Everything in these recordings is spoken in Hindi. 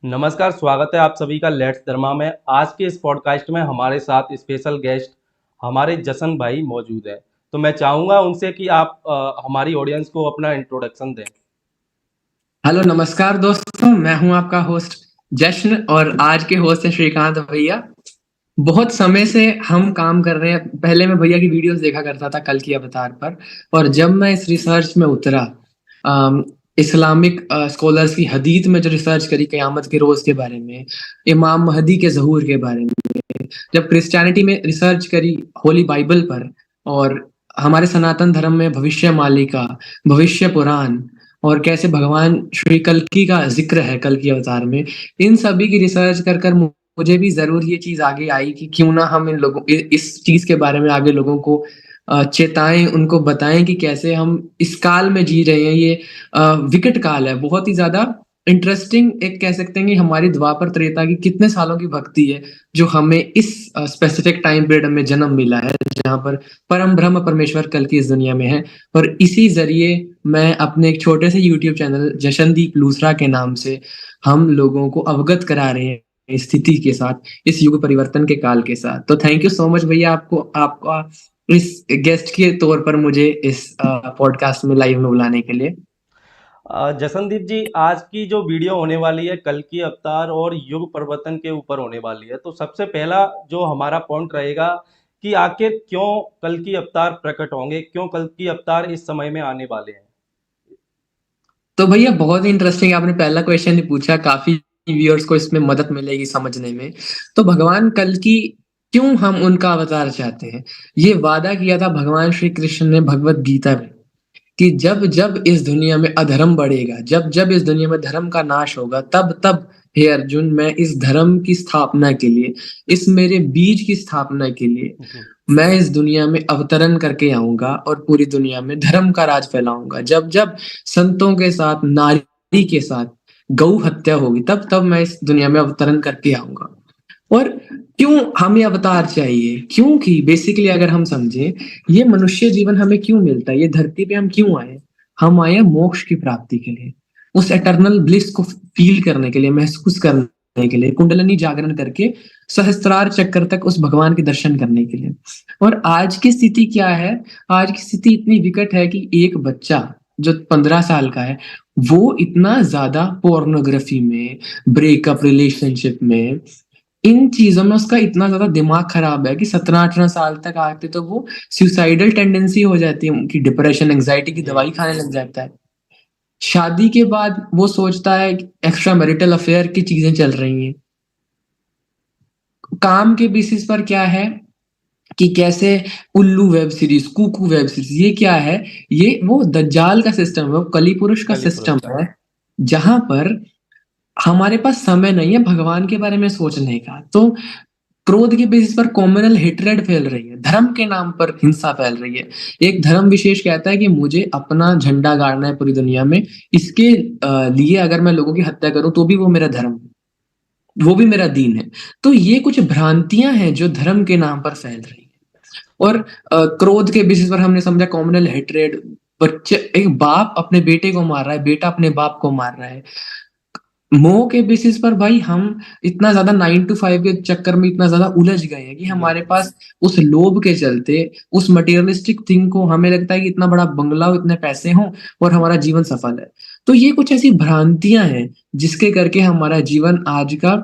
नमस्कार, स्वागत है आप सभी का लेट्स धर्मा में। आज के इस पॉडकास्ट में हमारे साथ स्पेशल गेस्ट हमारे जशन भाई मौजूद हैं। तो मैं चाहूँगा उनसे कि आप हमारी ऑडियंस को अपना इंट्रोडक्शन दें। हेलो नमस्कार दोस्तों, मैं हूं आपका होस्ट जश्न और आज के होस्ट हैं श्रीकांत भैया। बहुत समय से हम काम कर रहे हैं। पहले मैं भैया की वीडियोस देखा करता था कल की अवतार पर, और जब मैं इस रिसर्च में उतरा, अम, इस्लामिक स्कॉलर्स की हदीत में जो रिसर्च करी क़यामत के रोज के बारे में, इमाम महदी के ज़हूर के बारे में, जब क्रिश्चियनिटी में रिसर्च करी होली बाइबल पर, और हमारे सनातन धर्म में भविष्य मालिका, भविष्य पुराण, और कैसे भगवान श्री कल्कि का जिक्र है कल की अवतार में, इन सभी की रिसर्च कर कर मुझे भी जरूर ये चीज आगे आई कि क्यों ना हम इन लोगों इस चीज के बारे में आगे लोगों को चेताएं, उनको बताएं कि कैसे हम इस काल में जी रहे हैं। ये विकट काल है, बहुत ही ज्यादा इंटरेस्टिंग। एक कह सकते हैं कि हमारी द्वापर त्रेता की कितने सालों की भक्ति है जो हमें इस स्पेसिफिक टाइम पीरियड में जन्म मिला है, जहाँ पर परम ब्रह्म परमेश्वर कल की इस दुनिया में है। और इसी जरिए मैं अपने एक छोटे से यूट्यूब चैनल जशनदीप लूथरा के नाम से हम लोगों को अवगत करा रहे हैं इस स्थिति के साथ, इस युग परिवर्तन के काल के साथ। तो थैंक यू सो मच भैया, आपको आपका इस गेस्ट के तौर पर मुझे इस पॉडकास्ट में लाइव में बुलाने के लिए। जशनदीप जी, आज की जो वीडियो होने वाली है कल की अवतार और युग परिवर्तन के ऊपर होने वाली है। तो सबसे पहला जो हमारा पॉइंट रहेगा कि आखिर क्यों कल की अवतार प्रकट होंगे, क्यों कल की अवतार इस समय में आने वाले हैं। तो भैया बहुत ही इंटरेस्टिंग आपने पहला क्वेश्चन ही पूछा, काफी व्यूअर्स को इसमें मदद मिलेगी समझने में। तो भगवान कल की क्यों हम उनका अवतार चाहते हैं, ये वादा किया था भगवान श्री कृष्ण ने भगवत गीता में कि जब जब इस दुनिया में अधर्म बढ़ेगा, जब जब इस दुनिया में धर्म का नाश होगा, तब तब हे अर्जुन, मैं इस धर्म की स्थापना के लिए, इस मेरे बीज की स्थापना के लिए जी। मैं इस दुनिया में अवतरण करके आऊंगा और पूरी दुनिया में धर्म का राज फैलाऊंगा। जब जब संतों के साथ, नारी के साथ गौ हत्या होगी, तब तब मैं इस दुनिया में अवतरण करके आऊंगा। और क्यों हमें अवतार चाहिए? क्योंकि बेसिकली अगर हम समझे, ये मनुष्य जीवन हमें क्यों मिलता है, ये धरती पे हम क्यों आए? हम आए हैं मोक्ष की प्राप्ति के लिए, उस एटर्नल ब्लिस को फील करने के लिए, महसूस करने के लिए, कुंडलिनी जागरण करके सहस्त्रार चक्र तक उस भगवान के दर्शन करने के लिए। और आज की स्थिति क्या है? आज की स्थिति इतनी विकट है कि एक बच्चा जो 15 साल का है, वो इतना ज्यादा पोर्नोग्राफी में, ब्रेकअप रिलेशनशिप में, इन चीजों में उसका इतना ज्यादा दिमाग खराब है कि 17-18 साल तक आते तो वो सुसाइडल टेंडेंसी हो जाती है उनकी, डिप्रेशन एंजाइटी की जी। दवाई खाने लग जाता है। शादी के बाद वो सोचता है एक्स्ट्रा मैरिटल अफेयर की चीजें चल रही हैं। काम के बेसिस पर क्या है कि कैसे Ullu web series, Kooku web series, ये क्या है? ये वो दज्जाल का सिस्टम है, वो कली पुरुष का कली सिस्टम पुरुष। है, जहां पर हमारे पास समय नहीं है भगवान के बारे में सोचने का। तो क्रोध के बेसिस पर कॉम्युनल हेट्रेड फैल रही है, धर्म के नाम पर हिंसा फैल रही है। एक धर्म विशेष कहता है कि मुझे अपना झंडा गाड़ना है पूरी दुनिया में, इसके लिए अगर मैं लोगों की हत्या करूं तो भी वो मेरा धर्म है, वो भी मेरा दीन है। तो ये कुछ भ्रांतियां हैं जो धर्म के नाम पर फैल रही है। और क्रोध के बेसिस पर हमने समझा कॉम्युनल हेट्रेड, बच्चे, एक बाप अपने बेटे को मार रहा है, बेटा अपने बाप को मार रहा है। मोह के बेसिस पर भाई हम इतना ज्यादा 9 to 5 के चक्कर में इतना ज्यादा उलझ गए हैं कि हमारे बिल्कुल। पास उस लोभ के चलते, उस मटेरियलिस्टिक थिंग को, हमें लगता है कि इतना बड़ा बंगला हो, इतने पैसे हों और हमारा जीवन सफल है। तो ये कुछ ऐसी भ्रांतियां हैं जिसके करके हमारा जीवन आज का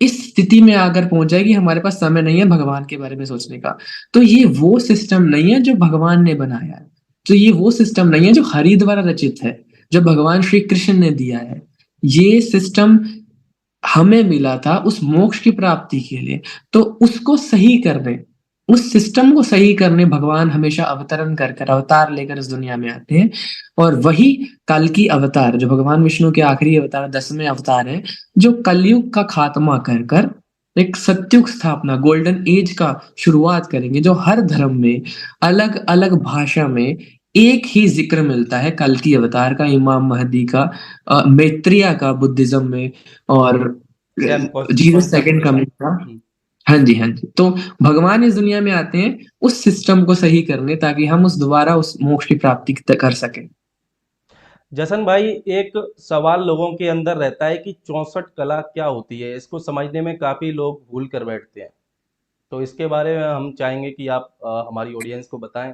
इस स्थिति में आकर पहुंचा है कि हमारे पास समय नहीं है भगवान के बारे में सोचने का। तो ये वो सिस्टम नहीं है जो भगवान ने बनाया है, तो ये वो सिस्टम नहीं है जो हरि द्वारा रचित है, जो भगवान श्री कृष्ण ने दिया है। ये सिस्टम हमें मिला था उस मोक्ष की प्राप्ति के लिए। तो उसको सही करने, उस सिस्टम को सही करने भगवान हमेशा अवतरण कर कर, अवतार लेकर इस दुनिया में आते हैं। और वही कल की अवतार, जो भगवान विष्णु के आखिरी अवतार, 10वें अवतार है, जो कलयुग का खात्मा कर कर एक सत्युग स्थापना, गोल्डन एज का शुरुआत करेंगे, जो हर धर्म में अलग अलग भाषा में एक ही जिक्र मिलता है कल की अवतार का, इमाम महदी का, मैत्रेय का बुद्धिज्म में, और Jain Jesus second concept. Coming का। हाँ जी, हाँ जी। तो भगवान इस दुनिया में आते हैं उस सिस्टम को सही करने, ताकि हम उस दोबारा उस मोक्ष की प्राप्ति कर सकें। जसन भाई, एक सवाल लोगों के अंदर रहता है कि 64 कला क्या होती है? इसको समझने में काफ़ी लोग भूल कर बैठते हैं। तो इसके बारे में हम चाहेंगे कि आप हमारी ऑडियंस को बताएं।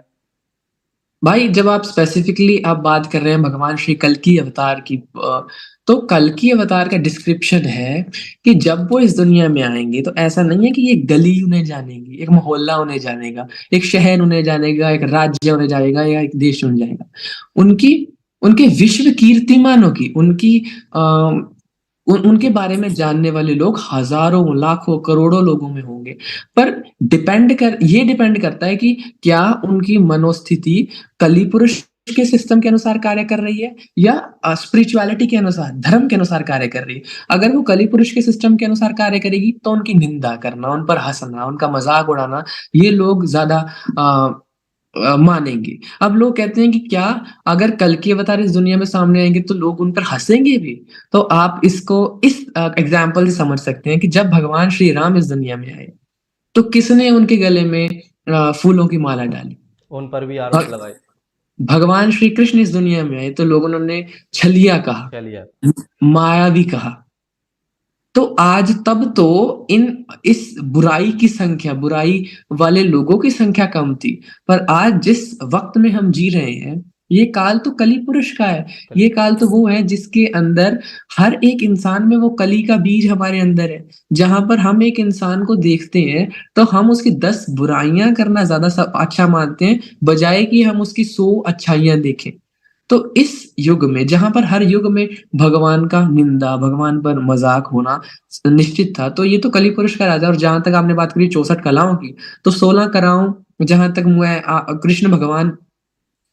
भाई जब आप स्पेसिफिकली आप बात कर रहे हैं भगवान श्री कल्कि अवतार की, तो कल्कि अवतार का डिस्क्रिप्शन है कि जब वो इस दुनिया में आएंगे तो ऐसा नहीं है कि ये गली उन्हें जानेगी, एक मोहल्ला उन्हें जानेगा, एक शहर उन्हें जानेगा, एक राज्य उन्हें जाएगा या एक देश उन्हें जाएगा। उनकी उनके विश्व कीर्तिमानों की उनकी उनके बारे में जानने वाले लोग हजारों लाखों करोड़ों लोगों में होंगे। पर ये डिपेंड करता है कि क्या उनकी मनोस्थिति कली पुरुष के सिस्टम के अनुसार कार्य कर रही है या स्पिरिचुअलिटी के अनुसार, धर्म के अनुसार कार्य कर रही है। अगर वो कली पुरुष के सिस्टम के अनुसार कार्य करेगी तो उनकी निंदा करना, उन पर हंसना, उनका मजाक उड़ाना, ये लोग ज्यादा मानेंगे। अब लोग कहते हैं कि क्या अगर कल के अवतार इस दुनिया में सामने आएंगे तो लोग उन पर हंसेंगे भी? तो आप इसको इस एग्जाम्पल से समझ सकते हैं कि जब भगवान श्री राम इस दुनिया में आए तो किसने उनके गले में फूलों की माला डाली? उन पर भी आरोप भ- लगाए। भगवान श्री कृष्ण इस दुनिया में आए तो लोगों ने उन्हें छलिया कहा, चलिए। मायावी कहा। तो आज तब तो इन इस बुराई की संख्या, बुराई वाले लोगों की संख्या कम थी। पर आज जिस वक्त में हम जी रहे हैं, ये काल तो कली पुरुष का है। ये कली। काल तो वो है जिसके अंदर हर एक इंसान में वो कली का बीज हमारे अंदर है। जहां पर हम एक इंसान को देखते हैं तो हम उसकी 10 बुराइयां करना ज्यादा अच्छा मानते हैं, बजाय कि हम उसकी 100 अच्छाइयां देखें। तो इस युग में जहां पर हर युग में भगवान का निंदा, भगवान पर मजाक होना निश्चित था, तो ये तो कली पुरुष का राजा। और जहां तक आपने बात करी 64 कलाओं की, तो 16 कलाओं, जहां तक मैं कृष्ण भगवान,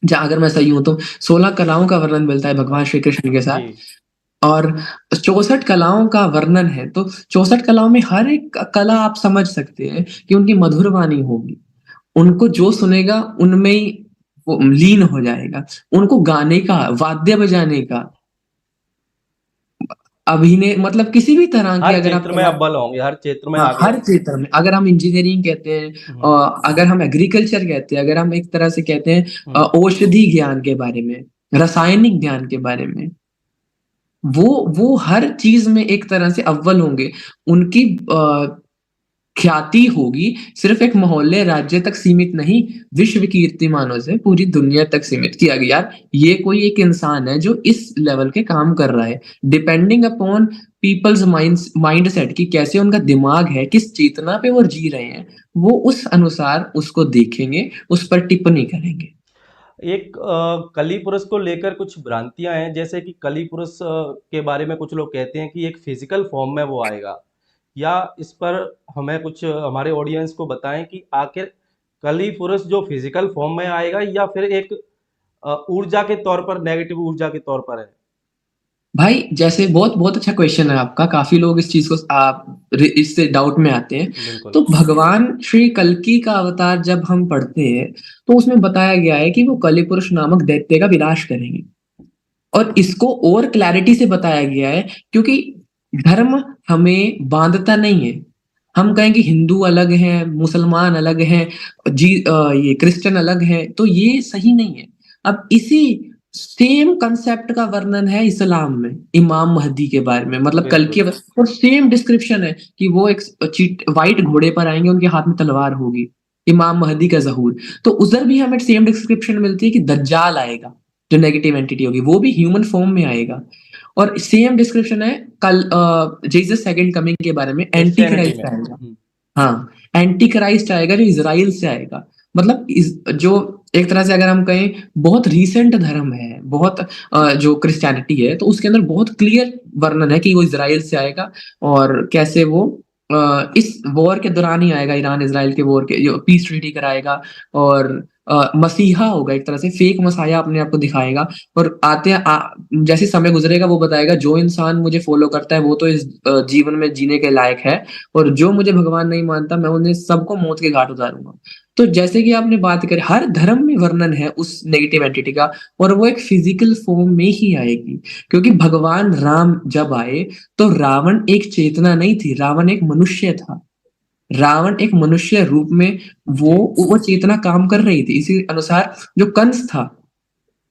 जहां अगर मैं सही हूं तो 16 कलाओं का वर्णन मिलता है भगवान श्री कृष्ण के जी। साथ। और 64 कलाओं का वर्णन है, तो 64 कलाओं में हर एक कला आप समझ सकते हैं कि उनकी मधुर वाणी होगी। उनको जो सुनेगा उनमें ही वो लीन हो जाएगा। उनको गाने का, वाद्य बजाने का, अभिनय, मतलब किसी भी तरह की हर अगर आप क्षेत्र में कला, अव्वल होंगे, हर क्षेत्र में हाँ, आगे हर होंगे। क्षेत्र में, अगर हम इंजीनियरिंग कहते हैं, हम्म। अगर हम एग्रीकल्चर कहते हैं, अगर हम एक तरह से कहते हैं हम्म। औषधि ज्ञान के बारे में, रासायनिक ज्ञान के बारे में, वो हर चीज में एक तरह से अव्वल होंगे। उनकी ख्याति होगी सिर्फ एक मोहल्ले राज्य तक सीमित नहीं, विश्व कीर्तिमानों से पूरी दुनिया तक सीमित किया गया। यार ये कोई एक इंसान है जो इस लेवल के काम कर रहा है, depending upon people's mind set की, कैसे उनका दिमाग है, किस चेतना पे वो जी रहे हैं, वो उस अनुसार उसको देखेंगे, उस पर टिप्पणी करेंगे। एक कली पुरुष को लेकर कुछ भ्रांतियां हैं, जैसे कि कली पुरुष के बारे में कुछ लोग कहते हैं कि एक फिजिकल फॉर्म में वो आएगा। या इस पर हमें कुछ हमारे ऑडियंस को बताएं कि आखिर कली पुरुष जो फिजिकल फॉर्म में आएगा या फिर एक ऊर्जा के तौर पर, नेगेटिव ऊर्जा के तौर पर है। भाई जैसे बहुत बहुत अच्छा क्वेश्चन है आपका, काफी लोग इस चीज को इससे डाउट में आते हैं। बिल्कुल। तो भगवान श्री कल्कि का अवतार जब हम पढ़ते हैं तो उसमें बताया गया है कि वो कलिपुरुष नामक दैत्य का विनाश करेंगे। और इसको और क्लैरिटी से बताया गया है क्योंकि धर्म हमें बांधता नहीं है। हम कहें कि हिंदू अलग है, मुसलमान अलग है, ये क्रिश्चियन अलग है, तो ये सही नहीं है। अब इसी सेम कंसेप्ट का वर्णन है इस्लाम में इमाम महदी के बारे में, मतलब कल के, बिल्कुल। और सेम डिस्क्रिप्शन है कि वो एक व्हाइट घोड़े पर आएंगे, उनके हाथ में तलवार होगी, इमाम महदी का जहूर। तो उधर भी हमें सेम डिस्क्रिप्शन मिलती है कि दज्जाल आएगा, जो नेगेटिव एंटिटी होगी, वो भी ह्यूमन फॉर्म में आएगा। और सेम डिस्क्रिप्शन है कल जीसस सेकंड कमिंग के बारे में, एंटी क्रिश्चियनिटी में। क्राइस्ट आएगा। हाँ, एंटी क्राइस्ट आएगा जो इजराइल से आएगा। मतलब जो एक तरह से अगर हम कहें बहुत रीसेंट धर्म है, बहुत जो क्रिश्चियनिटी है, तो उसके अंदर बहुत क्लियर वर्णन है कि वो इजराइल से आएगा और कैसे वो इस वॉर के दौरान ही आएगा, ईरान इजराइल के वॉर के जो पीस ट्रीटी कराएगा। और मसीहा होगा, एक तरह से फेक मसाया अपने आप को दिखाएगा। और जैसे समय गुजरेगा वो बताएगा जो इंसान मुझे फॉलो करता है वो तो इस जीवन में जीने के लायक है, और जो मुझे भगवान नहीं मानता मैं उन्हें सबको मौत के घाट उतारूंगा। तो जैसे कि आपने बात करी, हर धर्म में वर्णन है उस नेगेटिव एंटिटी का, और वो एक फिजिकल फॉर्म में ही आएगी। क्योंकि भगवान राम जब आए तो रावण एक चेतना नहीं थी, रावण एक मनुष्य था। रावण एक मनुष्य रूप में वो जी। वो चेतना काम कर रही थी। इसी अनुसार जो कंस था,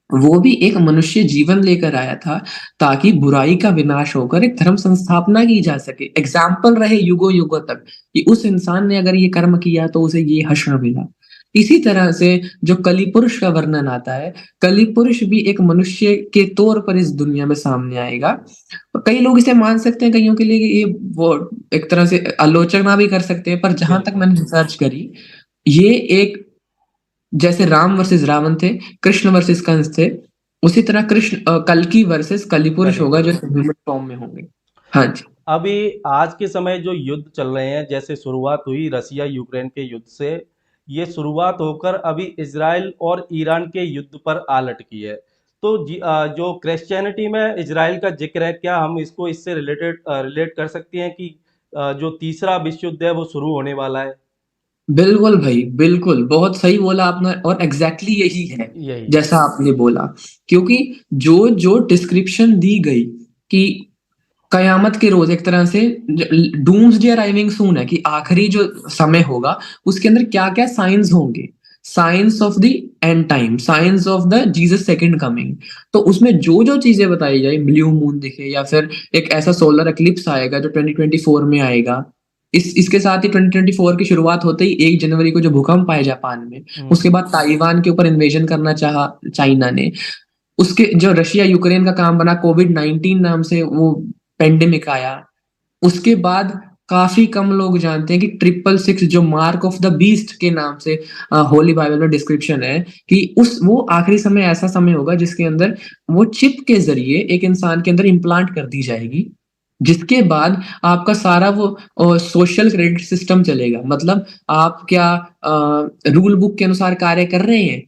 वो भी एक मनुष्य जीवन लेकर आया था ताकि बुराई का विनाश होकर एक धर्म संस्थापना की जा सके। एग्जाम्पल रहे युगों युगों तक कि उस इंसान ने अगर ये कर्म किया तो उसे ये हश्र मिला। इसी तरह से जो कली पुरुष का वर्णन आता है, कली पुरुष भी एक मनुष्य के तौर पर इस दुनिया में सामने आएगा। कई लोग इसे मान सकते हैं, कईयों के लिए ये वो एक तरह से आलोचना भी कर सकते हैं, पर जहां तक बिल्कुल। मैंने रिसर्च करी, ये एक जैसे राम वर्सेस रावण थे, कृष्ण वर्सेस कंस थे, उसी तरह कल्कि वर्सेस कलिपुरुष कली होगा जो पुरुष। ह्यूमन फॉर्म में होंगे। हाँ जी। अभी आज के समय जो युद्ध चल रहे हैं, जैसे शुरुआत हुई रसिया यूक्रेन के युद्ध से, ये शुरुआत होकर अभी इजराइल और ईरान के युद्ध पर आ लटकी है। तो जो क्रिश्चियनिटी में इजराइल का जिक्र है, क्या हम इसको इससे रिलेट कर सकते हैं कि जो तीसरा विश्व युद्ध है वो शुरू होने वाला है? बिल्कुल भाई, बिल्कुल, बहुत सही बोला आपने और एग्ज़ैक्टली यही है, यही है। जैसा आपने बोला। क्योंकि जो डिस्क्रिप्शन दी गई कि कयामत के रोज़ एक तरह से डूम्सडे अराइविंग सून है कि आखिरी जो समय होगा, उसके अंदर क्या-क्या साइन्स होंगे। Signs of the end time, signs of the Jesus second coming. तो उसमें जो-जो चीज़ें बताई जाए, ब्लू मून दिखे या फिर एक ऐसा सोलर एक्लिप्स आएगा जो 2024 में आएगा। इसके साथ ही 2024 की शुरुआत होते ही 1 जनवरी को जो भूकंप आया जापान में, उसके बाद ताइवान के ऊपर इन्वेजन करना चाहा चाइना ने। उसके जो रशिया यूक्रेन का काम बना, कोविड-19 नाम से वो पेंडेमिक आया। उसके बाद काफ़ी कम लोग जानते हैं कि 666 जो मार्क ऑफ द बीस्ट के नाम से होली बाइबल में डिस्क्रिप्शन है कि उस वो आखिरी समय ऐसा समय होगा जिसके अंदर वो चिप के ज़रिए एक इंसान के अंदर इम्प्लांट कर दी जाएगी। जिसके बाद आपका सारा वो सोशल क्रेडिट सिस्टम चलेगा। मतलब आप क्या रूल बुक के अनुसार कार्य कर रहे हैं,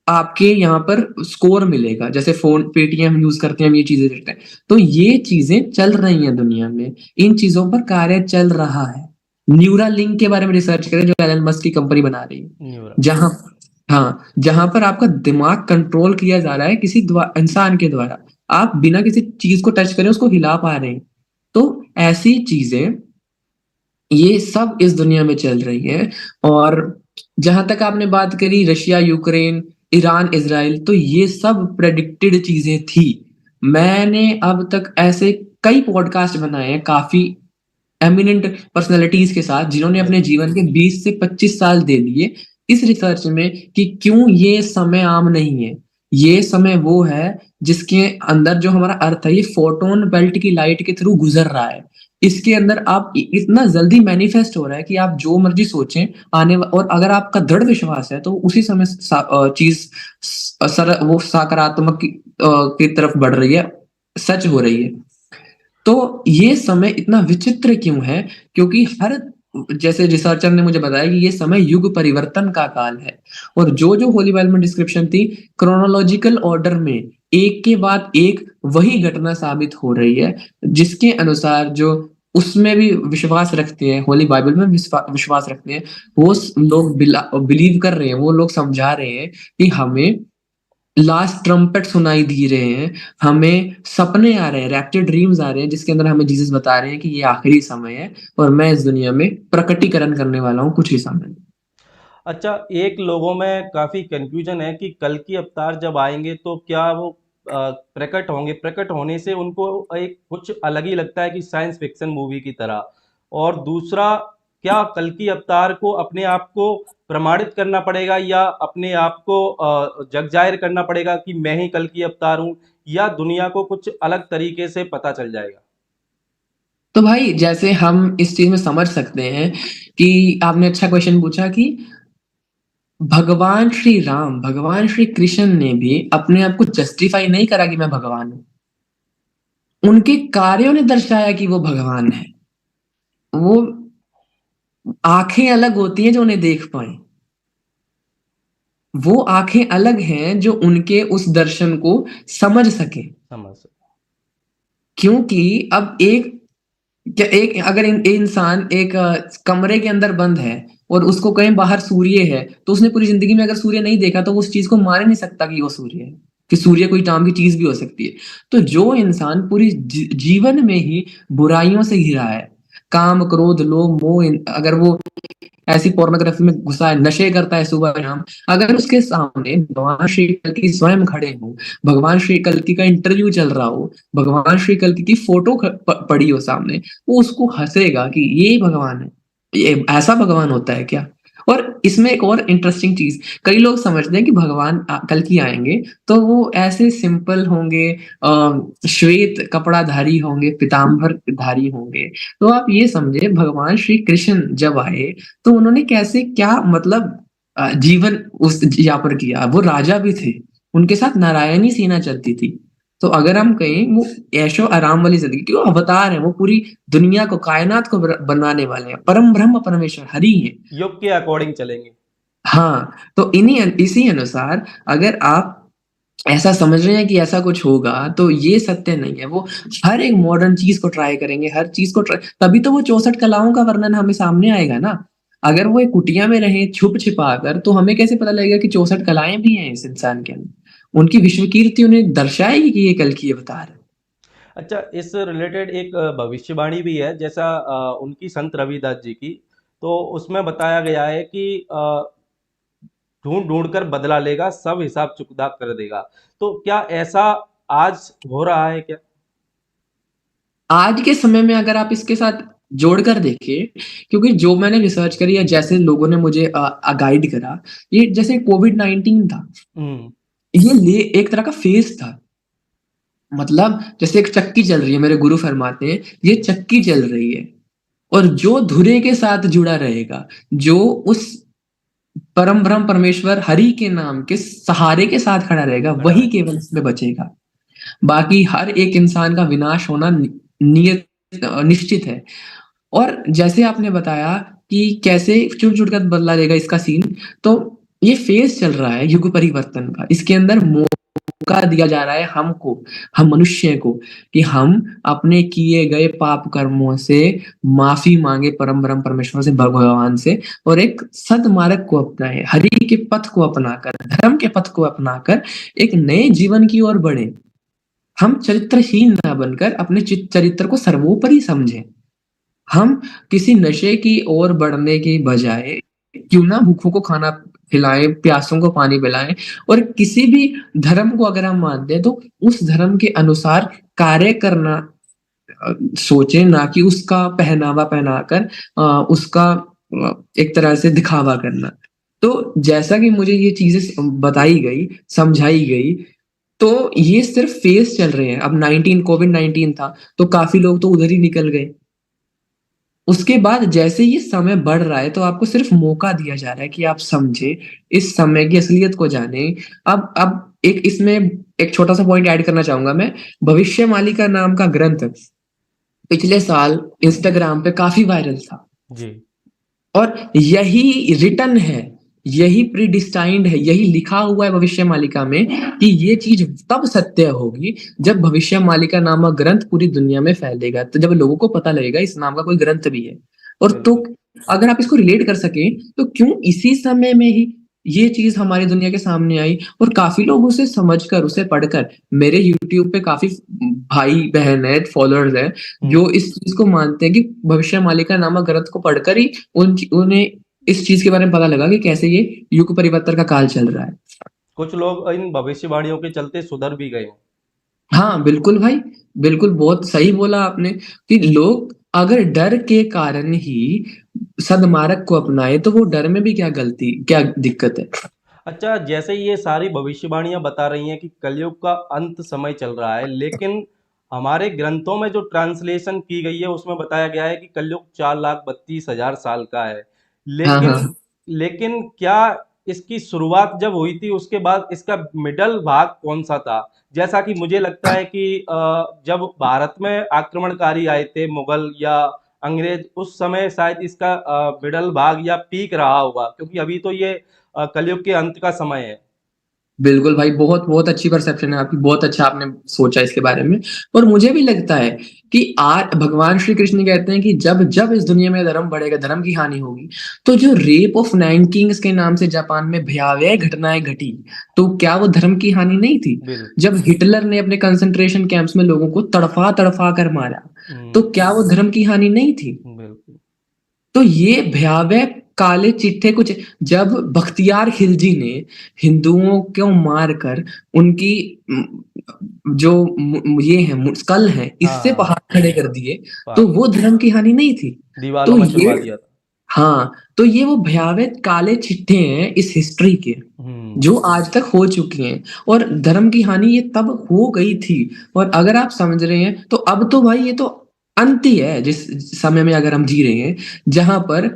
आपके यहाँ पर स्कोर मिलेगा। जैसे फ़ोन पेटीएम यूज़ करते हैं, हम ये चीज़ें देखते हैं। तो ये चीज़ें चल रही हैं दुनिया में, इन चीज़ों पर कार्य चल रहा है। न्यूरालिंक के बारे में रिसर्च करें जो एलन मस्क की कंपनी बना रही है। न्यूरल। जहाँ हाँ, जहाँ पर आपका दिमाग कंट्रोल किया जा रहा है किसी इंसान के द्वारा। आप बिना किसी चीज़ को टच करे उसको हिला पा रहे हैं। तो ऐसी चीज़ें ये सब इस दुनिया में चल रही है। और जहाँ तक आपने बात करी रशिया, यूक्रेन, ईरान, इज़राइल, तो ये सब प्रेडिक्टेड चीज़ें थी। मैंने अब तक ऐसे कई पॉडकास्ट बनाए हैं काफ़ी एमिनेंट पर्सनैलिटीज़ के साथ जिन्होंने अपने बिल्कुल। जीवन के 20 से 25 साल दे दिए इस रिसर्च में कि क्यों ये समय आम नहीं है। ये समय वो है जिसके अंदर जो हमारा अर्थ है ये फोटोन बेल्ट की लाइट के थ्रू गुज़र रहा है। इसके अंदर आप इ इतना जल्दी मैनिफेस्ट हो रहा है कि आप जो मर्ज़ी सोचें आने व और अगर आपका दृढ़ विश्वास है तो उसी समय चीज़ वो सकारात्मक की तरफ बढ़ रही है, सच हो रही है। तो ये समय इतना विचित्र क्यों है? क्योंकि हर जैसे रिसर्चर ने मुझे बताया कि ये समय युग परिवर्तन का काल है और जो-जो होली बाइबल में डिस्क्रिप्शन थी, क्रोनोलॉजिकल ऑर्डर में एक के बाद एक वही घटना साबित हो रही है, जिसके अनुसार जो उसमें भी विश्वास रखते हैं, होली बाइबल में विश्वास रखते हैं, वो लोग बिलीव कर रहे हैं, वो लोग समझा रहे हैं कि हमें लास्ट ट्रम्पेट सुनाई दे रहे हैं, हमें सपने आ रहे हैं, रैप्चर ड्रीम्स आ रहे हैं जिसके अंदर हमें जीसस बता रहे हैं कि ये आखिरी समय है और मैं इस दुनिया में प्रकटीकरण करने वाला हूँ कुछ ही समय में। अच्छा, एक लोगों में काफ़ी कन्फ्यूजन है कि कल की अवतार जब आएँगे तो क्या वो प्रकट होंगे? प्रकट होने से उनको एक कुछ अलग ही लगता है कि साइंस फ़िक्शन मूवी की तरह। और दूसरा, क्या कल की अवतार को अपने आप को प्रमाणित करना पड़ेगा या अपने आप को जग ज़ाहिर करना पड़ेगा कि मैं ही कल की अवतार हूँ, या दुनिया को कुछ अलग तरीके से पता चल जाएगा? तो भाई जैसे हम इस चीज़ में समझ सकते हैं कि आपने अच्छा क्वेश्चन पूछा कि भगवान श्री राम, भगवान श्री कृष्ण ने भी अपने आप को जस्टिफाई नहीं करा कि मैं भगवान हूँ। उनके कार्यों ने दर्शाया कि वो भगवान हैं। वो आँखें अलग होती हैं जो उन्हें देख पाएँ। वो आँखें अलग हैं जो उनके उस दर्शन को समझ सकें। समझ सकते। क्योंकि अब एक अगर इंसान एक कमरे के अंदर बंद है और उसको कहीं बाहर सूर्य है, तो उसने पूरी ज़िंदगी में अगर सूर्य नहीं देखा तो वो उस चीज़ को मान ही नहीं सकता कि वो सूर्य है, कि सूर्य कोई नाम की चीज़ भी हो सकती है। तो जो इंसान पूरी जीवन में ही बुराइयों से घिरा है, काम, क्रोध, लोभ, मोह अगर वो ऐसी पोर्नोग्राफी में घुसा है, नशे करता है सुबह शाम, अगर उसके सामने भगवान श्री कल्कि स्वयं खड़े हो, भगवान श्री कल्कि का इंटरव्यू चल रहा हो, भगवान श्री कल्कि की फोटो पड़ी हो सामने, वो उसको हंसेगा कि ये भगवान है, ये ऐसा भगवान होता है क्या। और इसमें एक और इंटरेस्टिंग चीज, कई लोग समझते हैं कि भगवान कल की आएंगे तो वो ऐसे सिंपल होंगे, श्वेत कपड़ाधारी होंगे, पीताम्बर धारी होंगे। तो आप ये समझे भगवान श्री कृष्ण जब आए तो उन्होंने कैसे क्या मतलब जीवन उस यापन किया, वो राजा भी थे, उनके साथ नारायणी सेना चलती थी। तो अगर हम कहें वो ऐशो आराम वाली जिंदगी, क्यों अवतार है, वो पूरी दुनिया को कायनात को बनाने वाले हैं, परम ब्रह्म परमेश्वर हरि है। युग के अकॉर्डिंग चलेंगे। हाँ, तो इन्हीं इसी अनुसार अगर आप ऐसा समझ रहे हैं कि ऐसा कुछ होगा तो ये सत्य नहीं है। वो हर एक मॉडर्न चीज को ट्राई करेंगे, हर चीज को ट्राई, तभी तो वो 64 कलाओं का वर्णन हमें सामने आएगा ना। अगर वो एक कुटिया में रहे छुप छिपा कर, तो हमें कैसे पता लगेगा कि 64 कलाएं भी हैं इस इंसान के अंदर। उनकी विश्व कीर्ति उन्हें दर्शाएगी कि ये कल की अवतार है। अच्छा, इस रिलेटेड एक भविष्यवाणी भी है, जैसा उनकी संत रविदास जी की। तो उसमें बताया गया है कि ढूंढ ढूंढ कर बदला लेगा, सब हिसाब चुकता कर देगा। तो क्या ऐसा आज हो रहा है क्या? आज के समय में अगर आप इसके साथ जोड़कर देखें, क्योंकि जो मैंने रिसर्च करी है, जैसे लोगों ने मुझे गाइड करा, ये जैसे कोविड-19 था, हम्म। ये ले एक तरह का फेज था। मतलब जैसे एक चक्की चल रही है, मेरे गुरु फरमाते हैं ये चक्की चल रही है, और जो धुरे के साथ जुड़ा रहेगा, जो उस परम ब्रह्म परमेश्वर हरि के नाम के सहारे के साथ खड़ा रहेगा, खड़ा वही है। केवल इसमें बचेगा। बाकी हर एक इंसान का विनाश होना नियत निश्चित है। और जैसे आपने बताया कि कैसे चुन चुन कर बदला लेगा इसका सीन, तो ये फेज चल रहा है युग परिवर्तन का, इसके अंदर मौका दिया जा रहा है हमको, हम मनुष्य को, कि हम अपने किए गए पाप कर्मों से माफी मांगे परम ब्रह्म परमेश्वर से, भगवान से, और एक सदमार्ग को अपनाए, हरि के पथ को अपनाकर, धर्म के पथ को अपनाकर एक नए जीवन की ओर बढ़े। हम चरित्रहीन ना बनकर अपने चरित्र को सर्वोपरि समझें। हम किसी नशे की ओर बढ़ने की बजाय क्यों ना भूखों को खाना खिलाएं, प्यासों को पानी पिलाएं, और किसी भी धर्म को अगर हम मानते हैं तो उस धर्म के अनुसार कार्य करना सोचें, ना कि उसका पहनावा पहनाकर उसका एक तरह से दिखावा करना। तो जैसा कि मुझे ये चीजें बताई गई, समझाई गई, तो ये सिर्फ फेज चल रहे हैं। अब 19 कोविड-19 था तो काफी लोग तो उधर ही निकल गए। उसके बाद जैसे ये समय बढ़ रहा है तो आपको सिर्फ मौका दिया जा रहा है कि आप समझे, इस समय की असलियत को जाने। अब एक इसमें एक छोटा सा पॉइंट ऐड करना चाहूंगा मैं। भविष्यमालिका नाम का ग्रंथ पिछले साल इंस्टाग्राम पे काफी वायरल था, जी। और यही रिटन है, यही प्रीडिस्टाइंड है, यही लिखा हुआ है भविष्यमालिका में कि ये चीज तब सत्य होगी जब भविष्यमालिका नामक ग्रंथ पूरी दुनिया में फैलेगा, तो जब लोगों को पता लगेगा इस नाम का कोई ग्रंथ भी है। और तो बिल्कुल। अगर आप इसको रिलेट कर सके तो क्यों इसी समय में ही ये चीज हमारी दुनिया के सामने आई, और काफी लोग उसे समझकर, उसे पढ़कर, मेरे यूट्यूब पे काफी भाई बहन है, फॉलोअर्स है, हम्म। जो इस चीज को मानते हैं कि भविष्यमालिका नामक ग्रंथ को पढ़कर ही उन्हें इस चीज के बारे में पता लगा कि कैसे ये युग परिवर्तन का काल चल रहा है। कुछ लोग इन भविष्यवाणियों के चलते सुधर भी गए हैं। हाँ बिल्कुल भाई, बिल्कुल बहुत सही बोला आपने, कि लोग अगर डर के कारण ही सदमार्ग को अपनाए तो वो डर में भी क्या गलती, क्या दिक्कत है। अच्छा, जैसे ये सारी भविष्यवाणियां बता रही हैं कि कलयुग का अंत समय चल रहा है, लेकिन हमारे ग्रंथों में जो ट्रांसलेशन की गई है उसमें बताया गया है कि कलयुग 4,32,000 साल का है। हाँ लेकिन हाँ। लेकिन क्या इसकी शुरुआत जब हुई थी उसके बाद इसका मिडल भाग कौन सा था? जैसा कि मुझे लगता है कि जब भारत में आक्रमणकारी आए थे मुगल या अंग्रेज, उस समय शायद इसका मिडल भाग या पीक रहा होगा, क्योंकि अभी तो ये कलयुग के अंत का समय है। बिल्कुल भाई, बहुत बहुत अच्छी परसेप्शन है आपकी, बहुत अच्छा आपने सोचा इसके बारे में। और मुझे भी लगता है कि आज भगवान श्री कृष्ण कहते हैं कि जब जब इस दुनिया में धर्म बढ़ेगा, धर्म की हानि होगी। तो जो रेप ऑफ 9 किंग्स के नाम से जापान में भयावह घटनाएं घटी, तो क्या वो धर्म की हानि नहीं थी? बिल्कुल। जब हिटलर ने अपने कंसंट्रेशन कैंप्स में लोगों को तड़फा तड़फा कर मारा, तो क्या वो धर्म की हानि नहीं थी? बिल्कुल। तो ये भयावह काले चिट्ठे कुछ, जब बख्तियार खिलजी ने हिंदुओं को मारकर उनकी जो ये है स्कल है हाँ इससे हाँ। पहाड़ खड़े कर दिए, तो पहाड़ वो धर्म की हानि नहीं थी। दीवालों तो में ये, चुनवा दिया था। हाँ, तो ये वो भयावह काले चिट्ठे हैं इस हिस्ट्री के, हम्म। जो आज तक हो चुकी हैं। और धर्म की हानि ये तब हो गई थी। और अगर आप समझ रहे हैं तो अब तो भाई ये तो अंत ही है, जिस समय में अगर हम जी रहे हैं, जहां पर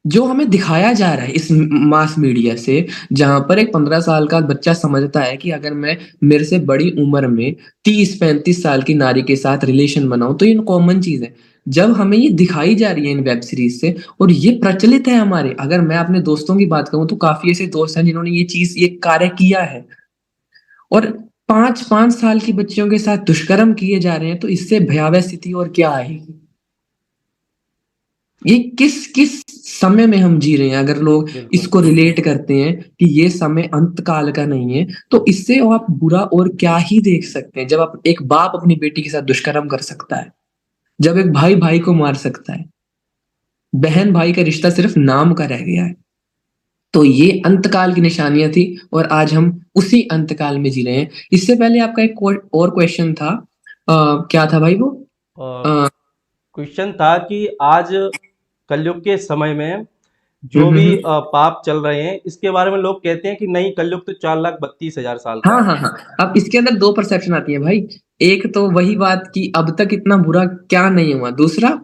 जो हमें दिखाया जा रहा है इस मास मीडिया से, जहां पर एक 15 साल का बच्चा समझता है कि अगर मैं मेरे से बड़ी उम्र में 30-35 साल की नारी के साथ रिलेशन बनाऊं तो ये कॉमन चीज है। जब हमें ये दिखाई जा रही है इन वेब सीरीज से, और ये प्रचलित है हमारे, अगर मैं अपने दोस्तों की बात करूं तो काफी ऐसे दोस्त हैं जिन्होंने ये चीज, ये कार्य किया है। और 5-5 साल की बच्चियों के साथ दुष्कर्म किए जा रहे हैं, तो इससे भयावह स्थिति और क्या आएगी। ये किस किस समय में हम जी रहे हैं, अगर लोग बिल्कुल। इसको रिलेट करते हैं कि ये समय अंत काल का नहीं है, तो इससे आप बुरा और क्या ही देख सकते हैं। जब आप, एक बाप अपनी बेटी के साथ दुष्कर्म कर सकता है, जब एक भाई भाई को मार सकता है, बहन भाई का रिश्ता सिर्फ नाम का रह गया है, तो ये अंतकाल की निशानियां थी। और आज हम उसी अंतकाल में जी रहे हैं। इससे पहले आपका एक और क्वेश्चन था, क्या था भाई वो? अ, क्वेश्चन था कि आज कलयुग के समय में हम्म जो हम्म भी हम्म। पाप चल रहे हैं, इसके बारे में लोग कहते हैं कि नहीं, कलयुग तो 4,32,000 साल का हाँ है। हाँ हाँ। अब इसके अंदर दो परसेप्शन आती है भाई। एक तो वही बात कि अब तक इतना बुरा क्या नहीं हुआ। दूसरा,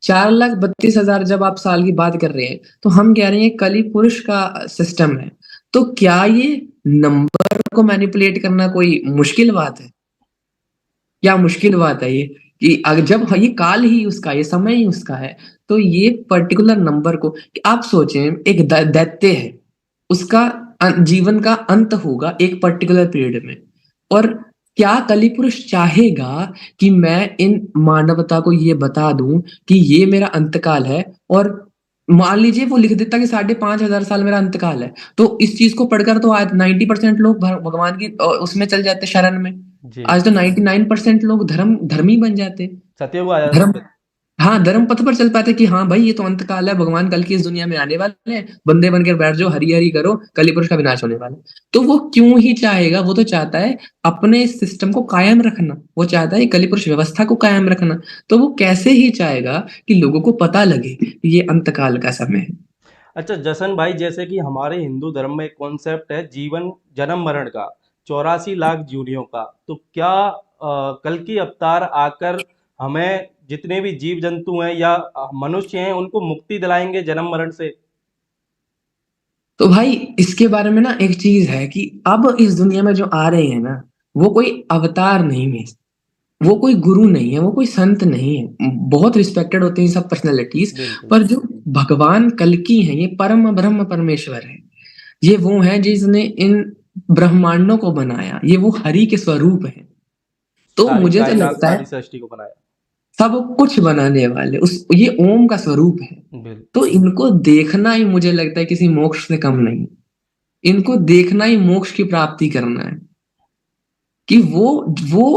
4,32,000 जब आप साल की बात कर रहे हैं, तो हम कह रहे हैं कली पुरुष का सिस्टम है। तो क्या ये नंबर को मैनिपुलेट करना कोई मुश्किल बात है? क्या मुश्किल बात है ये, कि अगर जब ये काल ही उसका, ये समय ही उसका है, तो ये पर्टिकुलर नंबर को, आप सोचें, एक दैत्य है, उसका जीवन का अंत होगा एक पर्टिकुलर पीरियड में। और क्या कलिपुरुष चाहेगा कि मैं इन मानवता को ये बता दूं कि ये मेरा अंतकाल है, और मान लीजिए वो लिख देता कि 5,500 साल मेरा अंतकाल है, तो इस चीज को पढ़कर तो आज 90% लोग भगवान की उसमें चल जाते शरण में। जी। आज तो 99% लोग धर्मी बन जाते। सतयुग आ जाता धर्म, फिर। हाँ, धर्म पथ पर चल पाते कि हाँ भाई ये तो अंत काल है, भगवान कल की इस दुनिया में आने वाले हैं, बंदे बन के बैठ जाओ, हरि हरि करो, कली पुरुष का विनाश होने वाला है। तो वो क्यों ही चाहेगा, वो तो चाहता है अपने इस सिस्टम को कायम रखना, वो चाहता है कली पुरुष व्यवस्था को कायम रखना। तो वो कैसे ही चाहेगा कि लोगों को पता लगे कि ये अंत काल का समय है। अच्छा जशन भाई, जैसे कि हमारे हिंदू धर्म में एक कॉन्सेप्ट है जीवन जन्म मरण का, 84 लाख जूनियों का। तो क्या कल की अवतार आकर हमें जितने भी जीव जंतु हैं या मनुष्य हैं उनको मुक्ति दिलाएंगे जन्म मरण से? तो भाई इसके बारे में ना एक चीज है कि अब इस दुनिया में जो आ रहे हैं ना, वो कोई अवतार नहीं है, वो कोई गुरु नहीं है, वो कोई संत नहीं है। बहुत रिस्पेक्टेड होते हैं सब पर्सनैलिटीज, बिल्कुल। पर जो भगवान कल्कि हैं, ये परम ब्रह्म परमेश्वर है। ये वो है जिसने इन ब्रह्मांडों को बनाया, ये वो हरि के स्वरूप है। तो सारी मुझे तो कायनात, लगता सारी है सृष्टि को बनाया। सब कुछ बनाने वाले उस, ये ओम का स्वरूप है। बिल्कुल। तो इनको देखना ही मुझे लगता है किसी मोक्ष से कम नहीं। इनको देखना ही मोक्ष की प्राप्ति करना है। कि वो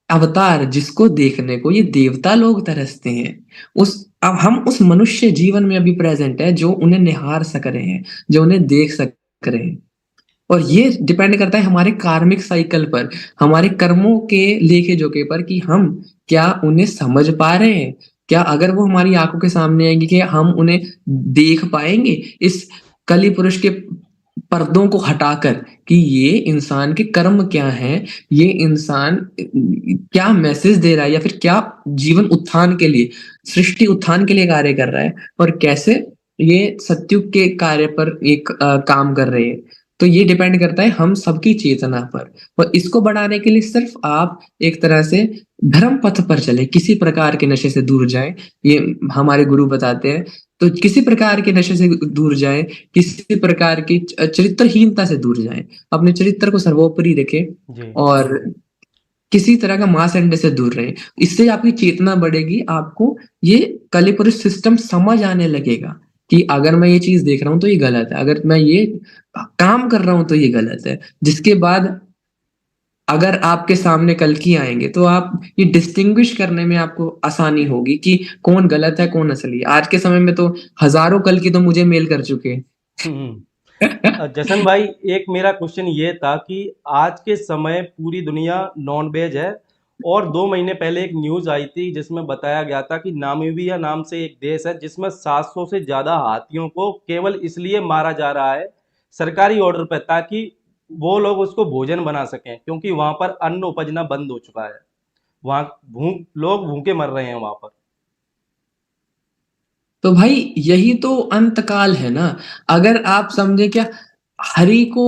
अवतार जिसको देखने को ये देवता लोग तरसते हैं, उस, अब हम उस मनुष्य जीवन में अभी प्रेजेंट है जो उन्हें निहार सक रहे हैं, जो उन्हें देख सक रहे हैं। और ये डिपेंड करता है हमारे कार्मिक साइकिल पर, हमारे कर्मों के लेखे जोखे पर, कि हम क्या उन्हें समझ पा रहे हैं। क्या अगर वो हमारी आंखों के सामने आएंगे, कि हम उन्हें देख पाएंगे इस कलि पुरुष के पर्दों को हटाकर, कि ये इंसान के कर्म क्या हैं, ये इंसान क्या मैसेज दे रहा है, या फिर क्या जीवन उत्थान के लिए, सृष्टि उत्थान के लिए कार्य कर रहा है, और कैसे ये सत्युग के कार्य पर एक काम कर रहे हैं। तो ये डिपेंड करता है हम सबकी चेतना पर। और इसको बढ़ाने के लिए सिर्फ आप एक तरह से धर्म पथ पर चले, किसी प्रकार के नशे से दूर जाएं, ये हमारे गुरु बताते हैं। तो किसी प्रकार के नशे से दूर जाएं, किसी प्रकार की चरित्रहीनता से दूर जाएं, अपने चरित्र को सर्वोपरि रखें, जी। और किसी तरह का मास अंडे से दूर रहें। इससे आपकी चेतना बढ़ेगी, आपको ये कलिपुरुष सिस्टम समझ आने लगेगा कि अगर मैं ये चीज देख रहा हूं तो ये गलत है, अगर मैं ये काम कर रहा हूं तो ये गलत है। जिसके बाद अगर आपके सामने कल्कि आएंगे तो आप ये डिस्टिंग्विश करने में आपको आसानी होगी कि कौन गलत है कौन असली है। आज के समय में तो हजारों कल्कि तो मुझे मेल कर चुके हैं। जशन भाई, एक मेरा क्वेश्चन ये था कि आज के समय पूरी दुनिया नॉन वेज है, और 2 महीने पहले एक न्यूज आई थी जिसमें बताया गया था कि नामीबिया नाम से एक देश है जिसमें 700 से ज्यादा हाथियों को केवल इसलिए मारा जा रहा है सरकारी ऑर्डर पर, ताकि वो लोग उसको भोजन बना सकें, क्योंकि वहां पर अन्न उपजना बंद हो चुका है। वहां लोग भूखे मर रहे हैं वहां पर। तो भाई यही तो अंतकाल है ना। अगर आप समझे क्या, हरि को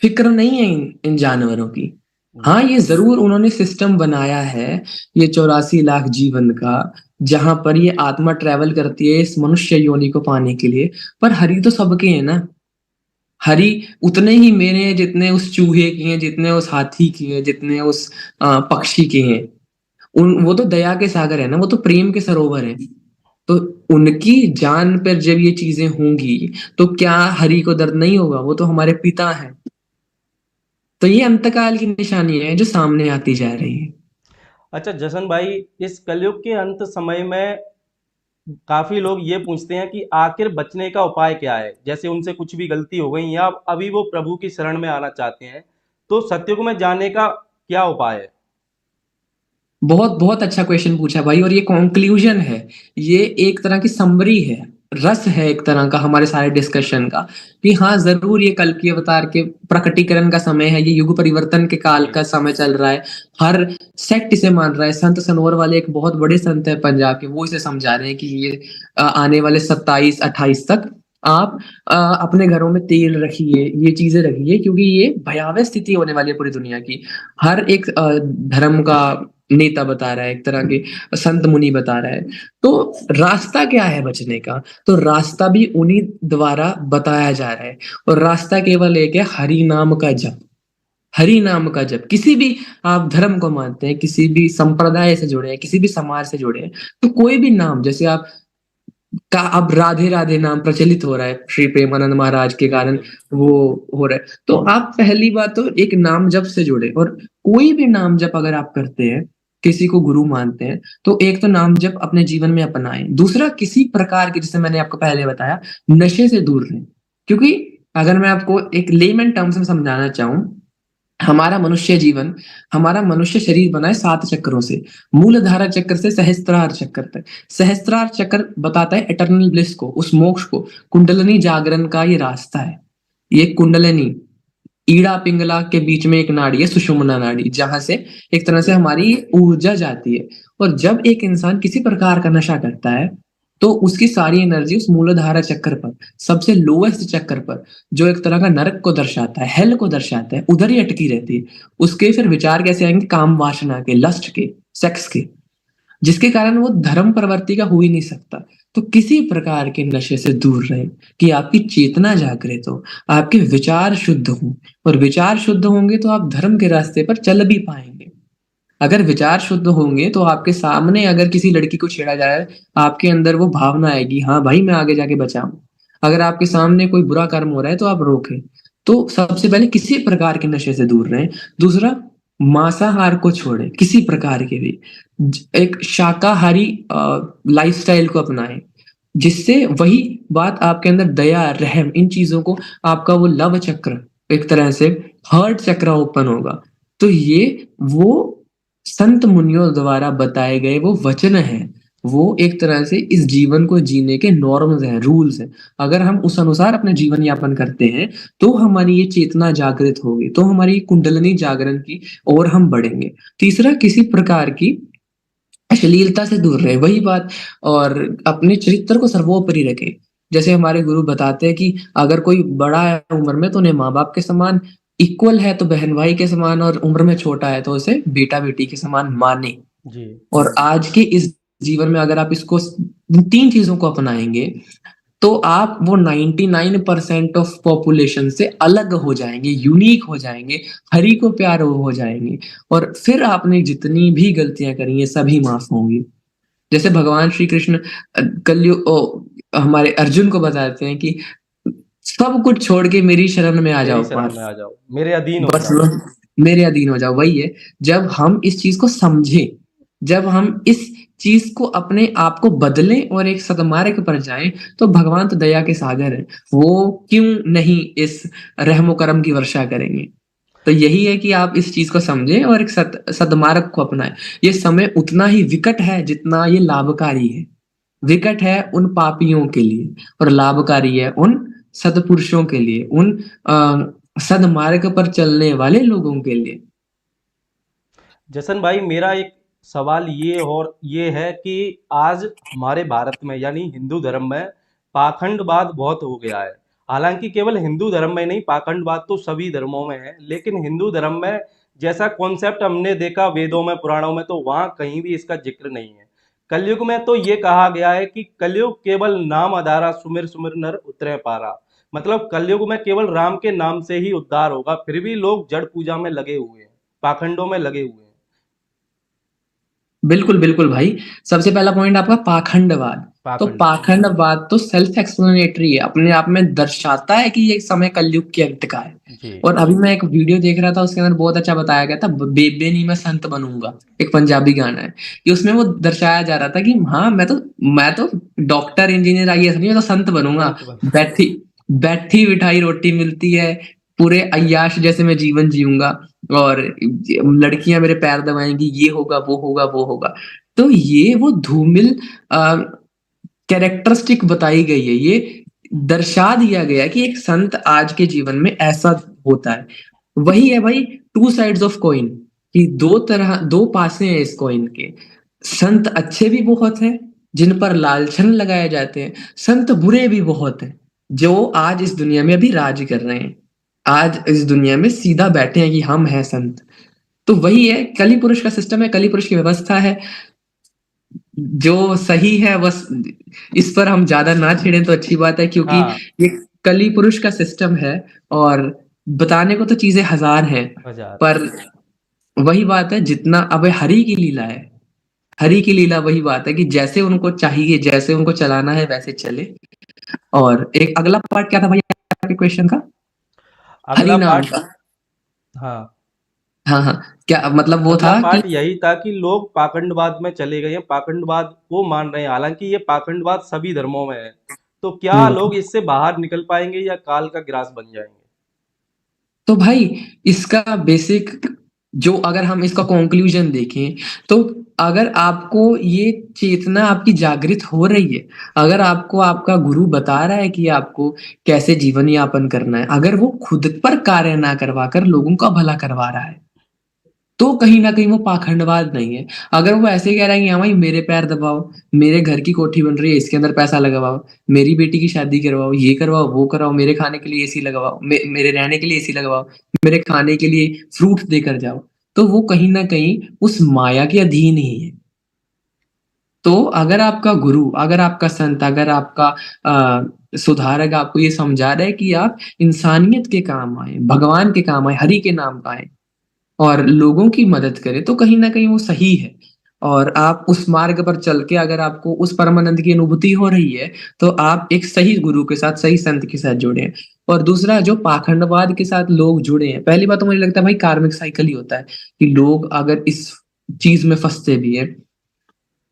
फिक्र नहीं है इन जानवरों की। हाँ, ये जरूर उन्होंने सिस्टम बनाया है, ये 84 लाख जीवन का, जहां पर ये आत्मा ट्रेवल करती है इस मनुष्य योनि को पाने के लिए। पर हरि तो सबके हैं ना। हरि उतने ही मेरे हैं जितने उस चूहे के हैं, जितने उस हाथी के हैं, जितने उस पक्षी के हैं। उन वो तो दया के सागर है ना, वो तो प्रेम के सरोवर है। तो उनकी जान पर जब ये चीजें होंगी तो क्या हरि को दर्द नहीं होगा? वो तो हमारे पिता हैं। तो ये अंतकाल की निशानी है जो सामने आती जा रही है। अच्छा जशन भाई, इस कलयुग के अंत समय में काफी लोग ये पूछते हैं कि आखिर बचने का उपाय क्या है, जैसे उनसे कुछ भी गलती हो गई या अभी वो प्रभु की शरण में आना चाहते हैं, तो सत्युग में जाने का क्या उपाय है? बहुत बहुत अच्छा क्वेश्चन पूछा भाई, और ये कंक्लूजन है, ये एक तरह की समरी है, रस है एक तरह का हमारे सारे डिस्कशन का। कि हाँ, जरूर ये कल की अवतार के प्रकटीकरण का समय है, ये युग परिवर्तन के काल जी। का समय चल रहा है। हर सेक्ट इसे मान रहा है। संत सनोर वाले एक बहुत बड़े संत है पंजाब के, वो इसे समझा रहे हैं कि ये आने वाले 27-28 तक आप अपने घरों में तेल रखिए, ये चीजें रखिए, क्योंकि ये भयावह स्थिति होने वाली है पूरी दुनिया की। हर एक धर्म का नेता बता रहा है, एक तरह के संत मुनि बता रहा है। तो रास्ता क्या है बचने का? तो रास्ता भी उन्हीं द्वारा बताया जा रहा है, और रास्ता केवल एक है, हरि नाम का जप। हरि नाम का जप। किसी भी आप धर्म को मानते हैं, किसी भी संप्रदाय से जुड़े हैं, किसी भी समाज से जुड़े हैं, तो कोई भी नाम, जैसे आप का अब राधे राधे नाम प्रचलित हो रहा है श्री प्रेमानंद महाराज के कारण, बिल्कुल। वो हो रहा है। तो आप पहली बात तो एक नाम जप से जुड़े, और कोई भी नाम जप अगर आप करते हैं, किसी को गुरु मानते हैं, तो एक तो नाम जप अपने जीवन में अपनाएं। दूसरा, किसी प्रकार के, जैसे मैंने आपको पहले बताया, नशे से दूर रहें। क्योंकि अगर मैं आपको एक लेमन टर्म्स में समझाना चाहूं, हमारा मनुष्य जीवन, हमारा मनुष्य शरीर बना है 7 चक्रों से। मूलधारा चक्र से सहस्त्रार चक्र तक। सहस्त्रार चक्र बताता है एटर्नल ब्लिस को, उस मोक्ष को। कुंडलनी जागरण का ये रास्ता है। ये कुंडलनी, ईड़ा पिंगला के बीच में एक नाड़ी है, सुषुम्ना नाड़ी, जहां से एक तरह से हमारी ऊर्जा जाती है। और जब एक इंसान किसी प्रकार का नशा करता है, तो उसकी सारी एनर्जी उस मूलाधारा चक्र पर, सबसे लोएस्ट चक्र पर, जो एक तरह का नरक को दर्शाता है, हेल को दर्शाता है, उधर ही अटकी रहती है। उसके फिर विचार कैसे आएंगे? काम वासना के, लस्ट के, सेक्स के, जिसके कारण वो धर्म प्रवृत्ति का हो ही नहीं सकता। तो किसी प्रकार के नशे से दूर रहे, कि आपकी चेतना जागृत हो, आपके विचार शुद्ध हों। और विचार शुद्ध होंगे तो आप धर्म के रास्ते पर चल भी पाएंगे। अगर विचार शुद्ध होंगे तो आपके सामने अगर किसी लड़की को छेड़ा जाए, आपके अंदर वो भावना आएगी, हाँ भाई मैं आगे जाके बचाऊं। अगर आपके सामने कोई बुरा कर्म हो रहा है तो आप रोकें। तो सबसे पहले किसी प्रकार के नशे से दूर रहें। दूसरा, मांसाहार को छोड़ें किसी प्रकार के भी। एक शाकाहारी लाइफस्टाइल को अपनाएं, जिससे वही बात आपके अंदर दया, रहम, इन चीजों को, आपका वो लव चक्र, एक तरह से हर्ट चक्र ओपन होगा। तो ये वो संत मुनियों द्वारा बताए गए वो वचन हैं। वो एक तरह से इस जीवन को जीने के नॉर्म्स हैं, रूल्स हैं। अगर हम उस अनुसार अपने जीवन यापन करते हैं, तो हमारी ये चेतना जागृत होगी, तो हमारी कुंडलिनी जागरण की ओर हम बढ़ेंगे। तीसरा, किसी प्रकार की अश्लीलता से दूर रहे, वही बात। और अपने चरित्र को सर्वोपरि रखे। जैसे हमारे गुरु बताते हैं कि अगर कोई बड़ा है उम्र में तो उन्हें माँ बाप के समान, इक्वल है तो बहन भाई के समान, और उम्र में छोटा है तो उसे बेटा बेटी के समान माने। जी। और आज के इस जीवन में अगर आप इसको, इन 3 चीजों को अपनाएंगे, तो आप वो 99% ऑफ पॉपुलेशन से अलग हो जाएंगे, यूनिक हो जाएंगे, हरि को प्यार हो जाएंगे। और फिर आपने जितनी भी गलतियां करी है सभी माफ होंगी। जैसे भगवान श्री कृष्ण कलयुग हमारे अर्जुन को बताते हैं कि सब कुछ छोड़ के मेरी शरण में आ मेरी जाओ शरण में पांच। आ जाओ, मेरे अधीन हो बस जाओ। मेरे अधीन हो जाओ। वही है, जब हम इस चीज को समझें, जब हम इस चीज को अपने आप को बदलें और एक सदमार्ग पर जाएं, तो भगवान तो दया के सागर है, वो क्यों नहीं इस रहमो करम की वर्षा करेंगे। तो यही है कि आप इस चीज को समझें और एक सदमार्ग को अपनाएं। ये समय उतना ही विकट है जितना ये लाभकारी है। विकट है उन पापियों के लिए और लाभकारी है उन सत्पुरुषों के लिए, उन सदमार्ग पर चलने वाले लोगों के लिए। जसन भाई, मेरा एक सवाल ये है कि आज हमारे भारत में यानी हिंदू धर्म में पाखंडवाद बहुत हो गया है। हालांकि केवल हिंदू धर्म में नहीं, पाखंडवाद तो सभी धर्मों में है, लेकिन हिंदू धर्म में जैसा कॉन्सेप्ट हमने देखा वेदों में पुराणों में, तो वहां कहीं भी इसका जिक्र नहीं है। कलयुग में तो ये कहा गया है कि कलयुग केवल नाम आधारा, सुमिर सुमिर नर उतरे पारा। मतलब कलयुग में केवल राम के नाम से ही उद्धार होगा, फिर भी लोग जड़ पूजा में लगे हुए हैं, पाखंडों में लगे हुए हैं। बिल्कुल बिल्कुल भाई। सबसे पहला पॉइंट आपका पाखंडवाद। तो पाखंडवाद। पाखंडवाद तो सेल्फ एक्सप्लेनेटरी है, अपने आप में दर्शाता है कि ये समय कलयुग के अंत का है। जी। और अभी मैं एक वीडियो देख रहा था, उसके अंदर बहुत अच्छा बताया गया था, बेबे नी मैं संत बनूंगा, एक पंजाबी गाना है, कि उसमें वो दर्शाया जा रहा था कि हाँ मैं तो डॉक्टर इंजीनियर आईएएस नहीं, मैं तो संत बनूंगा। संत बन। बैठी बैठी बिठाई रोटी मिलती है, पूरे अय्याश जैसे मैं जीवन जीऊंगा, और लड़कियां मेरे पैर दबाएंगी, ये होगा वो होगा वो होगा। तो ये वो धूमिल कैरेक्टरिस्टिक बताई गई है, ये दर्शा दिया गया है कि एक संत आज के जीवन में ऐसा होता है। वही है भाई, टू साइड्स ऑफ कॉइन, कि दो तरह, दो पासे हैं इस कॉइन के। संत अच्छे भी बहुत हैं जिन पर लालछन लगाए जाते हैं, संत बुरे भी बहुत हैं जो आज इस दुनिया में अभी राज कर रहे हैं, आज इस दुनिया में सीधा बैठे हैं कि हम हैं संत। तो वही है, कली पुरुष का सिस्टम है, कली पुरुष की व्यवस्था है, जो सही है बस इस पर हम ज्यादा ना छिड़ें तो अच्छी बात है, क्योंकि हाँ। ये कली पुरुष का सिस्टम है। और बताने को तो चीजें हजार हैं, हजार। पर वही बात है, जितना अब हरि की लीला है, हरि की लीला वही बात है कि जैसे उनको चाहिए, जैसे उनको चलाना है वैसे चले। और एक अगला पार्ट क्या था भाई आपके क्वेश्चन का? हरि अगला नाम पार्ट। का। हाँ। हाँ हाँ, क्या मतलब वो अगला था कि पार्ट यही था कि लोग पाखंडवाद में चले गए हैं, पाखंडवाद को मान रहे हैं, हालांकि ये पाखंडवाद सभी धर्मों में है। तो क्या हम्म लोग इससे बाहर निकल पाएंगे या काल का ग्रास बन जाएंगे? तो भाई इसका बेसिक, जो अगर हम इसका कंक्लूजन देखें, तो अगर आपको ये चेतना आपकी जागृत हो रही है, अगर आपको आपका गुरु बता रहा है कि आपको कैसे जीवन यापन करना है, अगर वो खुद पर कार्य ना करवा कर लोगों का भला करवा रहा है, तो कहीं ना कहीं वो पाखंडवाद नहीं है। अगर वो ऐसे कह रहा है कि हाँ भाई मेरे पैर दबाओ, मेरे घर की कोठी बन रही है इसके अंदर पैसा लगवाओ, मेरी बेटी की शादी करवाओ, ये करवाओ वो करवाओ, मेरे खाने के लिए एसी लगवाओ, मेरे रहने के लिए एसी लगवाओ, मेरे खाने के लिए फ्रूट देकर जाओ, तो वो कहीं ना कहीं उस माया के अधीन ही है। तो अगर आपका गुरु, अगर आपका संत, अगर आपका सुधारक आपको ये समझा रहा है कि आप इंसानियत के काम आए, भगवान के काम आए, हरि के नाम का आए और लोगों की मदद करे, तो कहीं ना कहीं वो सही है। और आप उस मार्ग पर चल के अगर आपको उस परमानंद की अनुभूति हो रही है, तो आप एक सही गुरु के साथ, सही संत के साथ जुड़े हैं। और दूसरा, जो पाखंडवाद के साथ लोग जुड़े हैं, पहली बात तो मुझे लगता है भाई कार्मिक साइकिल ही होता है कि लोग अगर इस चीज में फंसते भी है,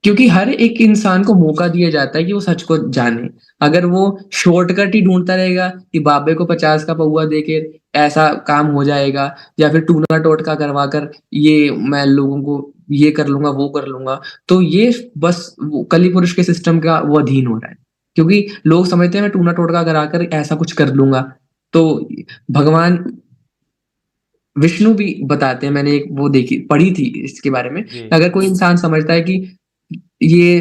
क्योंकि हर एक इंसान को मौका दिया जाता है कि वो सच को जाने। अगर वो शॉर्टकट ही ढूंढता रहेगा कि बाबे को 50 का पौआ देके ऐसा काम हो जाएगा, या फिर टूना टोटका करवा कर ये मैं लोगों को ये कर लूंगा वो कर लूंगा, तो ये बस वो कली पुरुष के सिस्टम का वो अधीन हो रहा है। क्योंकि लोग समझते हैं मैं टूना टोटका कराकर ऐसा कुछ कर लूंगा। तो भगवान विष्णु भी बताते हैं, मैंने एक वो देखी पढ़ी थी इसके बारे में, जी। अगर कोई इंसान समझता है कि ये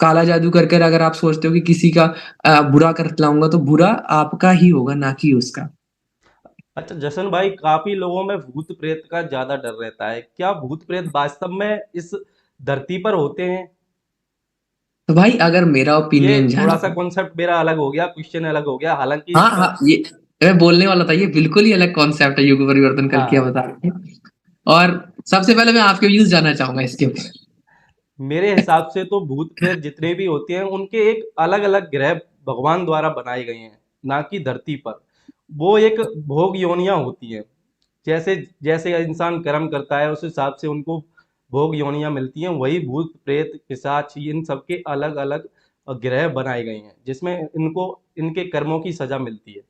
काला जादू कर कर अगर आप सोचते हो कि किसी का बुरा कर लाऊंगा, तो बुरा आपका ही होगा ना कि उसका। अच्छा जशन भाई, काफी लोगों में भूत प्रेत का ज्यादा डर रहता है, क्या भूत प्रेत वास्तव में इस धरती पर होते हैं? तो भाई अगर मेरा ये ओपिनियन थोड़ा जाने, सा कॉन्सेप्ट मेरा अलग हो गया, क्वेश्चन अलग हो गया, हालांकि हाँ इसमें। हाँ, ये मैं बोलने वाला था, ये बिल्कुल ही अलग कॉन्सेप्ट है, युग परिवर्तन कल किया हाँ। बता रहे हैं। और सबसे पहले मैं आपके व्यूज जानना चाहूंगा इसके ऊपर। मेरे हिसाब से तो भूत प्रेत जितने भी होते हैं उनके एक अलग अलग ग्रह भगवान द्वारा बनाए गए हैं, ना कि धरती पर। वो एक भोग योनियां होती हैं। जैसे जैसे इंसान कर्म करता है उस हिसाब से उनको भोग योनियां मिलती हैं। वही भूत प्रेत पिशाच इन सबके अलग अलग ग्रह बनाए गए हैं जिसमें इनको इनके कर्मों की सजा मिलती है।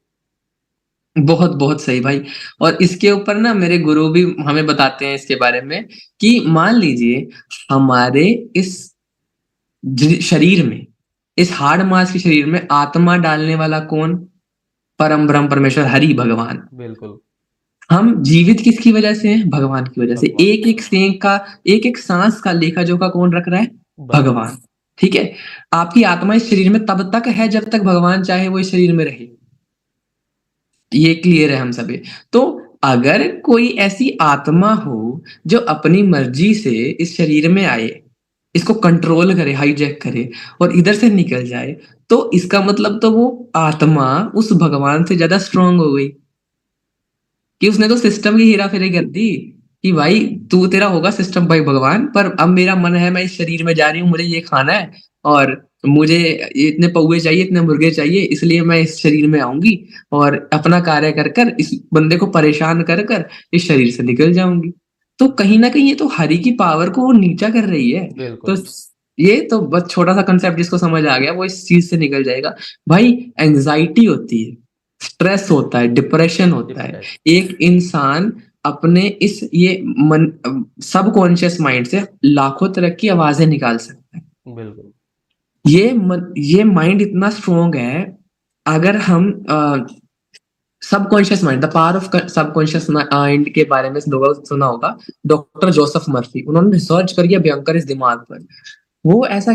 बहुत बहुत सही भाई। और इसके ऊपर ना मेरे गुरु भी हमें बताते हैं इसके बारे में कि मान लीजिए हमारे इस शरीर में, इस हाड़ मांस के शरीर में आत्मा डालने वाला कौन? परम ब्रह्म परमेश्वर हरि भगवान। बिल्कुल। हम जीवित किसकी वजह से हैं? भगवान की वजह से। भगवान एक की एक वजह से। सेंक का, एक एक सांस का लेखा जोखा कौन रख रहा है? भगवान। भगवान। ठीक है। आपकी आत्मा इस शरीर में तब तक है जब तक भगवान चाहे वो इस शरीर में रहे। ये क्लियर है हम सभी। तो अगर कोई ऐसी आत्मा हो जो अपनी मर्जी से इस शरीर में आए, इसको कंट्रोल करे, हाईजैक करे और इधर से निकल जाए, तो इसका मतलब तो वो आत्मा उस भगवान से ज्यादा स्ट्रांग हो गई, कि उसने तो सिस्टम की हेरा फेरी कर दी कि भाई तू, तेरा होगा सिस्टम भाई भगवान, पर अब मेरा मन है, मैं इस शरीर में जा रही हूँ, मुझे ये खाना है और मुझे ये इतने पौवे चाहिए, इतने मुर्गे चाहिए, इसलिए मैं इस शरीर में आऊंगी और अपना कार्य कर कर इस बंदे को परेशान कर कर इस शरीर से निकल जाऊंगी। तो कहीं ना कहीं ये तो हरि की पावर को वो नीचा कर रही है। तो बिल्कुल। ये तो बस छोटा सा कंसेप्ट जिसको समझ आ गया वो इस चीज से निकल जाएगा। भाई एंजाइटी होती है, स्ट्रेस होता है, डिप्रेशन होता है। डिप्रेशन। एक इंसान अपने इस ये मन सबकॉन्शियस माइंड से लाखों तरह की आवाजें निकाल सकता है। बिल्कुल। ये माइंड इतना स्ट्रोंग है। अगर हम subconscious mind, the power of subconscious mind के बारे में लोगों ने सुना होगा। डॉक्टर जोसेफ मर्फी, उन्होंने रिसर्च करी है भयंकर इस दिमाग पर। वो ऐसा